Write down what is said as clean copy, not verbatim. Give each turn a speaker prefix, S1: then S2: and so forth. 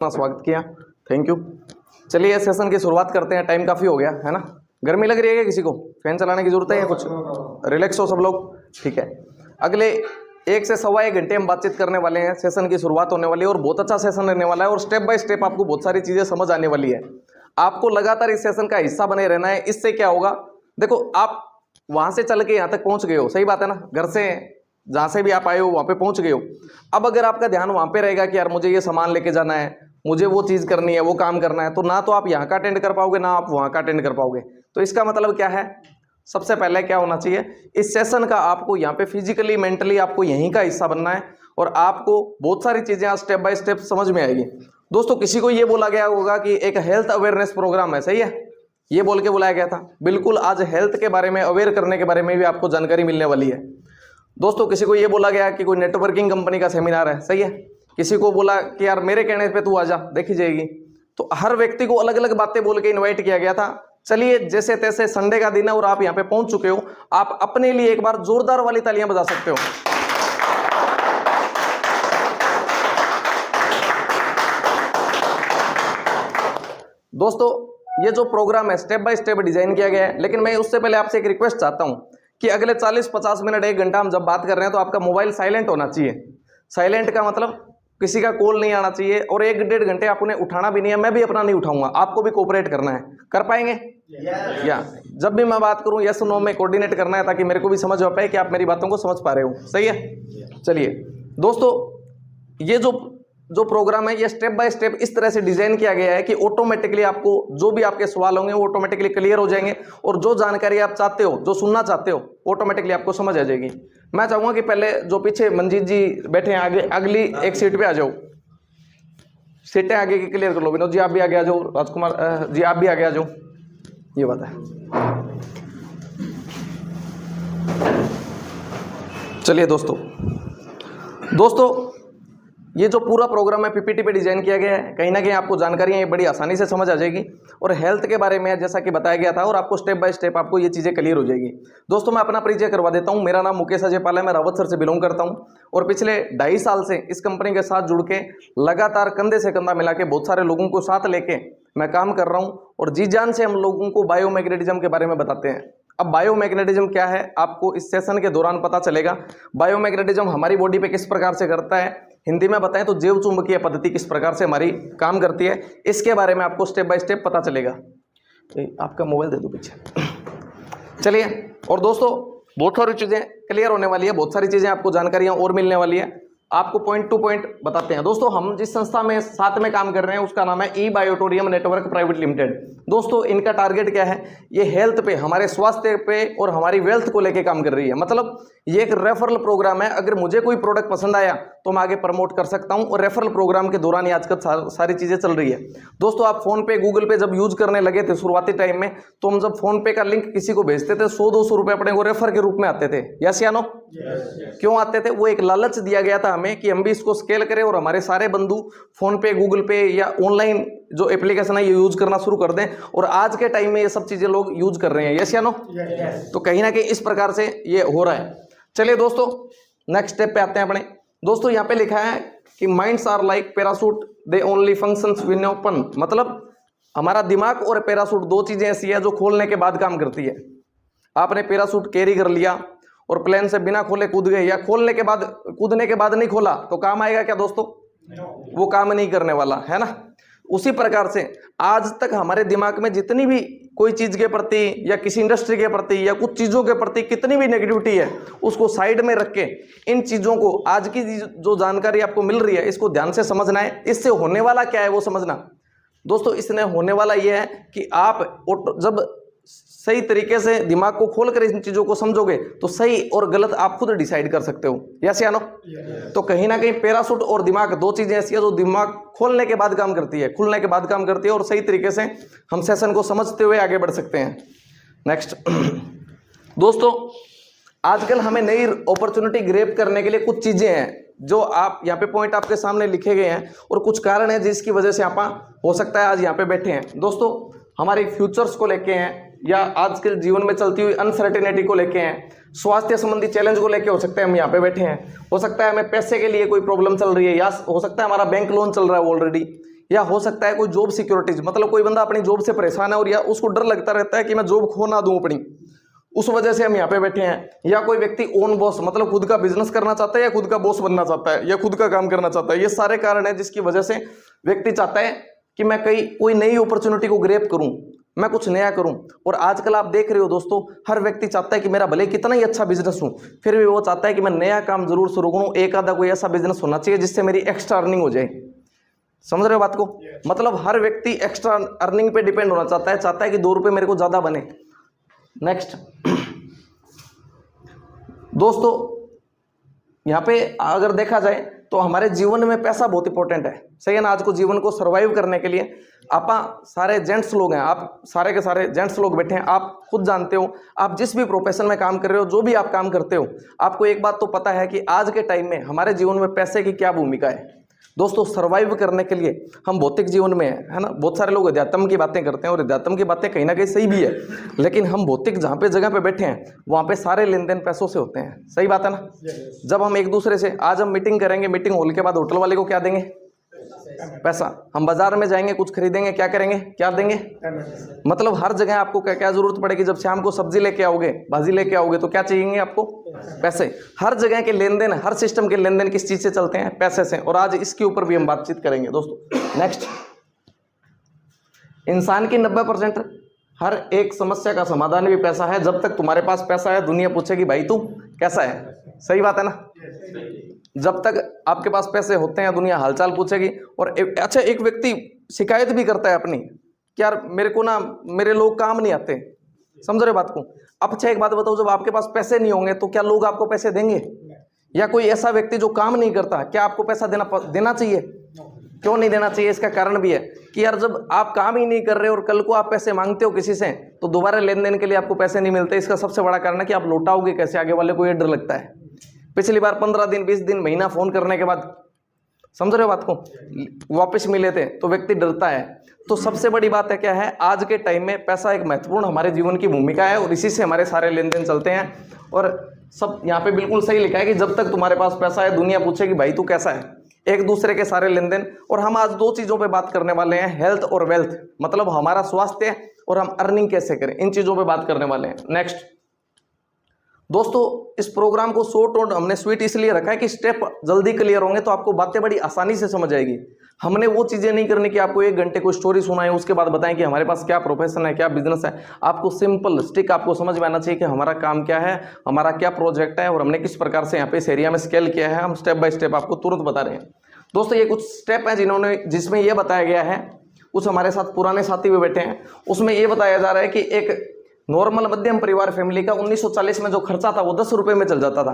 S1: स्वागत किया, thank you. चलिए सेशन की शुरुआत करते हैं, टाइम काफ़ी हो गया है ना। गर्मी लग रही है क्या किसी को? फैन चलाने की जरूरत है या कुछ? रिलैक्स हो सब लोग, ठीक है। अगले 1 से सवा 1 घंटे हम बातचीत करने वाले हैं। सेशन की शुरुआत होने वाली है और बहुत अच्छा सेशन रहने वाला है और स्टेप बाय स्टेप आपको बहुत सारी चीज़ें समझ आने वाली है। आपको लगातार इस सेशन का हिस्सा बने रहना है। इससे क्या होगा, देखो आप वहाँ से चल के यहाँ तक पहुँच गए हो, सही बात है ना। घर से जहाँ से भी आप आए हो वहाँ पे पहुँच गए हो। अब अगर आपका ध्यान वहाँ पे रहेगा कि यार मुझे ये सामान लेके जाना है, मुझे वो चीज़ करनी है, वो काम करना है, तो ना तो आप यहाँ का अटेंड कर पाओगे, ना आप वहाँ का अटेंड कर पाओगे। तो इसका मतलब क्या है, सबसे पहले क्या होना चाहिए, इस सेशन का आपको यहाँ पे फिजिकली मेंटली आपको यहीं का हिस्सा बनना है और आपको बहुत सारी चीज़ें आज स्टेप बाय स्टेप समझ में आएगी। दोस्तों किसी को ये बोला गया होगा कि एक हेल्थ अवेयरनेस प्रोग्राम है, सही है, ये बोल के बुलाया गया था। बिल्कुल आज हेल्थ के बारे में अवेयर करने के बारे में भी आपको जानकारी मिलने वाली है। दोस्तों किसी को ये बोला गया कि कोई नेटवर्किंग कंपनी का सेमिनार है, सही है। किसी को बोला कि यार मेरे कहने पे तू आजा, देखी जाएगी। तो हर व्यक्ति को अलग अलग बातें बोल के इनवाइट किया गया था। चलिए जैसे तैसे संडे का दिन है और आप यहाँ पे पहुंच चुके हो, आप अपने लिए एक बार जोरदार वाली तालियां बजा सकते हो। दोस्तों ये जो प्रोग्राम है स्टेप बाय स्टेप डिजाइन किया गया है, लेकिन मैं उससे पहले आपसे एक रिक्वेस्ट चाहता हूं कि अगले 40-50 मिनट 1 घंटा हम जब बात कर रहे हैं तो आपका मोबाइल साइलेंट होना चाहिए। साइलेंट का मतलब किसी का कॉल नहीं आना चाहिए और 1-1.5 घंटे आपने उठाना भी नहीं है, मैं भी अपना नहीं उठाऊंगा, आपको भी कोऑपरेट करना है। कर पाएंगे? या जब भी मैं बात करूं यस नो में कोऑर्डिनेट करना है ताकि मेरे को भी समझ आ पाए कि आप मेरी बातों को समझ पा रहे हो, सही है। चलिए दोस्तों ये जो प्रोग्राम है ये स्टेप बाय स्टेप इस तरह से डिजाइन किया गया है कि ऑटोमेटिकली आपको जो भी आपके सवाल होंगे वो ऑटोमेटिकली क्लियर हो जाएंगे और जो जानकारी आप चाहते हो, जो सुनना चाहते हो, ऑटोमेटिकली आपको समझ आ जाएगी। मैं चाहूंगा कि पहले जो पीछे मंजीत जी बैठे हैं आगे, अगली एक सीट पे आ जाओ। सीटें आगे की क्लियर कर लो। विनोद जी आप भी आगे आ जाओ, राजकुमार जी आप भी आगे आ जाओ। ये बात है। चलिए दोस्तों ये जो पूरा प्रोग्राम है पीपीटी पे डिजाइन किया गया है, कहीं ना कहीं आपको जानकारियां ये बड़ी आसानी से समझ आ जाएगी और हेल्थ के बारे में जैसा कि बताया गया था और आपको स्टेप बाय स्टेप आपको ये चीज़ें क्लियर हो जाएगी। दोस्तों मैं अपना परिचय करवा देता हूं। मेरा नाम मुकेश अजय पाल है, मैं रावत सर से बिलोंग करता हूं और पिछले 2.5 साल से इस कंपनी के साथ जुड़ के लगातार कंधे से कंधा मिला के बहुत सारे लोगों को साथ लेके मैं काम कर रहा हूँ और जी जान से हम लोगों को बायोमैग्नेटिज्म के बारे में बताते हैं। अब बायोमैग्नेटिज्म क्या है आपको इस सेशन के दौरान पता चलेगा। बायोमैग्नेटिज्म हमारी बॉडी पे किस प्रकार से करता है, हिंदी में बताएं तो जैव चुंबकीय पद्धति किस प्रकार से हमारी काम करती है, इसके बारे में आपको स्टेप बाय स्टेप पता चलेगा। आपका मोबाइल दे दो पीछे। चलिए और दोस्तों बहुत सारी चीज़ें क्लियर होने वाली है, बहुत सारी चीज़ें आपको जानकारियाँ और मिलने वाली है। आपको पॉइंट टू पॉइंट बताते हैं। दोस्तों हम जिस संस्था में साथ में काम कर रहे हैं उसका नाम है ई बायोटोरियम नेटवर्क प्राइवेट लिमिटेड। दोस्तों इनका टारगेट क्या है, ये हेल्थ पे, हमारे स्वास्थ्य पे और हमारी वेल्थ को लेके काम कर रही है। मतलब ये एक रेफरल प्रोग्राम है। अगर मुझे कोई प्रोडक्ट पसंद आया तो मैं आगे प्रमोट कर सकता हूं और रेफरल प्रोग्राम के दौरान ही आजकल सारी चीजें चल रही है। दोस्तों आप फोन पे गूगल पे जब यूज करने लगे थे शुरुआती टाइम में, तो हम जब फोन पे का लिंक किसी को भेजते थे 100-200 रुपए अपने को रेफर के रूप में आते थे, यस या नो? क्यों आते थे? वो एक लालच दिया गया था हमें कि हम भी इसको स्केल करें और हमारे सारे बंधु फोन पे गूगल पे या ऑनलाइन जो एप्लीकेशन है ये यूज करना शुरू कर दें। और आज के टाइम में ये सब चीजें लोग यूज कर रहे हैं, यस या नो? तो कहीं ना कहीं इस प्रकार से ये हो रहा है। चलिए दोस्तों नेक्स्ट स्टेप पे आते हैं अपने। दोस्तों यहाँ पे लिखा है कि minds are like parachute they only functions when open. मतलब हमारा दिमाग और पैरासूट दो चीजें ऐसी है जो खोलने के बाद काम करती है। आपने पैरासूट कैरी कर लिया और प्लेन से बिना खोले कूद गए या खोलने के बाद, कूदने के बाद नहीं खोला तो काम आएगा क्या दोस्तों? वो काम नहीं करने वाला है ना। उसी प्रकार से आज तक हमारे दिमाग में जितनी भी कोई चीज के प्रति या किसी इंडस्ट्री के प्रति या कुछ चीजों के प्रति कितनी भी नेगेटिविटी है उसको साइड में रख के इन चीजों को, आज की जो जानकारी आपको मिल रही है इसको ध्यान से समझना है। इससे होने वाला क्या है वो समझना। दोस्तों इसने होने वाला ये है कि आप जब सही तरीके से दिमाग को खोलकर इन चीजों को समझोगे तो सही और गलत आप खुद डिसाइड कर सकते हो, यस या नो? तो कहीं ना कहीं पैरासूट और दिमाग दो चीजें ऐसी है जो दिमाग खोलने के बाद काम करती है, खुलने के बाद काम करती है और सही तरीके से हम सेशन को समझते हुए आगे बढ़ सकते हैं। नेक्स्ट दोस्तों आजकल हमें नई अपॉर्चुनिटी ग्रैब करने के लिए कुछ चीजें हैं जो आप यहाँ पे पॉइंट आपके सामने लिखे गए हैं और कुछ कारण है जिसकी वजह से आप हो सकता है आज यहाँ पे बैठे हैं। दोस्तों हमारे फ्यूचर्स को लेके हैं या आज के जीवन में चलती हुई अनसर्टेनिटी को लेके हैं, स्वास्थ्य संबंधी चैलेंज को लेके हो सकता है हम यहाँ पे बैठे हैं। हो सकता है हमें पैसे के लिए कोई प्रॉब्लम चल रही है या हो सकता है हमारा बैंक लोन चल रहा है ऑलरेडी, या हो सकता है कोई जॉब सिक्योरिटीज, मतलब कोई बंदा अपनी जॉब से परेशान है और या उसको डर लगता रहता है कि मैं जॉब खो ना दूं अपनी, उस वजह से हम यहाँ पे बैठे हैं। या कोई व्यक्ति ओन बॉस, मतलब खुद का बिजनेस करना चाहता है या खुद का बॉस बनना चाहता है या खुद का काम करना चाहता है। ये सारे कारण है जिसकी वजह से व्यक्ति चाहता है कि मैं कोई नई अपॉर्चुनिटी को ग्रैब करूं, मैं कुछ नया करूं। और आजकल आप देख रहे हो दोस्तों, हर व्यक्ति चाहता है कि मेरा भले कितना ही अच्छा बिजनेस हो, फिर भी वो चाहता है कि मैं नया काम जरूर शुरू करूं, एक आधा कोई ऐसा बिजनेस होना चाहिए जिससे मेरी एक्स्ट्रा अर्निंग हो जाए। समझ रहे हो बात को? मतलब हर व्यक्ति एक्स्ट्रा अर्निंग पे डिपेंड होना चाहता है कि 2 रुपये मेरे को ज्यादा बने। नेक्स्ट दोस्तों, यहाँ पे अगर देखा जाए तो हमारे जीवन में पैसा बहुत इंपॉर्टेंट है, सही है ना। आज को जीवन को सरवाइव करने के लिए आप सारे जेंट्स लोग हैं, आप सारे के सारे जेंट्स लोग बैठे हैं, आप खुद जानते हो, आप जिस भी प्रोफेशन में काम कर रहे हो, जो भी आप काम करते हो, आपको एक बात तो पता है कि आज के टाइम में हमारे जीवन में पैसे की क्या भूमिका है। दोस्तों सर्वाइव करने के लिए हम भौतिक जीवन में है ना, बहुत सारे लोग अध्यात्म की बातें करते हैं और अध्यात्म की बातें कहीं ना कहीं सही भी है, लेकिन हम भौतिक जहाँ पे जगह पे बैठे हैं वहाँ पे सारे लेन देन पैसों से होते हैं, सही बात है ना। जब हम एक दूसरे से, आज हम मीटिंग करेंगे, मीटिंग होने के बाद होटल वाले को क्या देंगे? पैसा। हम बाजार में जाएंगे, कुछ खरीदेंगे, क्या करेंगे? क्या देंगे? मतलब हर जगह आपको क्या क्या जरूरत पड़ेगी? जब शाम को सब्जी लेके आओगे, भाजी लेके आओगे, तो क्या चाहिए आपको? पैसे। हर जगह के लेन देन, हर सिस्टम के लेन देन किस चीज से चलते हैं? पैसे से। और आज इसके ऊपर भी हम बातचीत करेंगे दोस्तों। नेक्स्ट, इंसान की 90% हर एक समस्या का समाधान भी पैसा है। जब तक तुम्हारे पास पैसा है, दुनिया पूछेगी भाई तू कैसा है, सही बात है ना। जब तक आपके पास पैसे होते हैं, दुनिया हालचाल पूछेगी। और अच्छा, एक व्यक्ति शिकायत भी करता है अपनी कि यार मेरे को ना, मेरे लोग काम नहीं आते। समझ रहे बात को? अब अच्छा एक बात बताओ, जब आपके पास पैसे नहीं होंगे तो क्या लोग आपको पैसे देंगे? या कोई ऐसा व्यक्ति जो काम नहीं करता, क्या आपको पैसा देना चाहिए? क्यों नहीं देना चाहिए? इसका कारण भी है कि यार जब आप काम ही नहीं कर रहे और कल को आप पैसे मांगते हो किसी से, तो दोबारा लेन देन के लिए आपको पैसे नहीं मिलते। इसका सबसे बड़ा कारण है कि आप लौटाओगे कैसे, आगे वाले को ये डर लगता है। पिछली बार 15 दिन 20 दिन महीना फोन करने के बाद, समझ रहे हो बात को, वापस मिले थे तो व्यक्ति डरता है। तो सबसे बड़ी बात है क्या है, आज के टाइम में पैसा एक महत्वपूर्ण हमारे जीवन की भूमिका है और इसी से हमारे सारे लेन देन चलते हैं। और सब यहाँ पे बिल्कुल सही लिखा है कि जब तक तुम्हारे पास पैसा है, दुनिया पूछेगी भाई तू कैसा है। एक दूसरे के सारे लेन देन। और हम आज 2 चीजों पे बात करने वाले हैं, हेल्थ और वेल्थ, मतलब हमारा स्वास्थ्य और हम अर्निंग कैसे करें, इन चीजों पे बात करने वाले हैं। नेक्स्ट दोस्तों, इस प्रोग्राम को शॉर्ट और हमने स्वीट इसलिए रखा है कि स्टेप जल्दी क्लियर होंगे तो आपको बातें बड़ी आसानी से समझ आएगी। हमने वो चीजें नहीं करनी कि आपको 1 घंटे को स्टोरी सुनाएं, उसके बाद बताएं कि हमारे पास क्या प्रोफेशन है, क्या बिजनेस है। आपको सिंपल स्टिक आपको समझ में आना चाहिए कि हमारा काम क्या है, हमारा क्या प्रोजेक्ट है और हमने किस प्रकार से यहाँ पे इस एरिया में स्केल किया है। हम स्टेप बाय स्टेप आपको तुरंत बता रहे हैं। दोस्तों ये कुछ स्टेप है जिसमें यह बताया गया है, कुछ हमारे साथ पुराने साथी भी बैठे हैं, उसमें यह बताया जा रहा है कि एक नॉर्मल मध्यम परिवार फैमिली का 1940 में जो खर्चा था वो 10 रुपए में चल जाता था।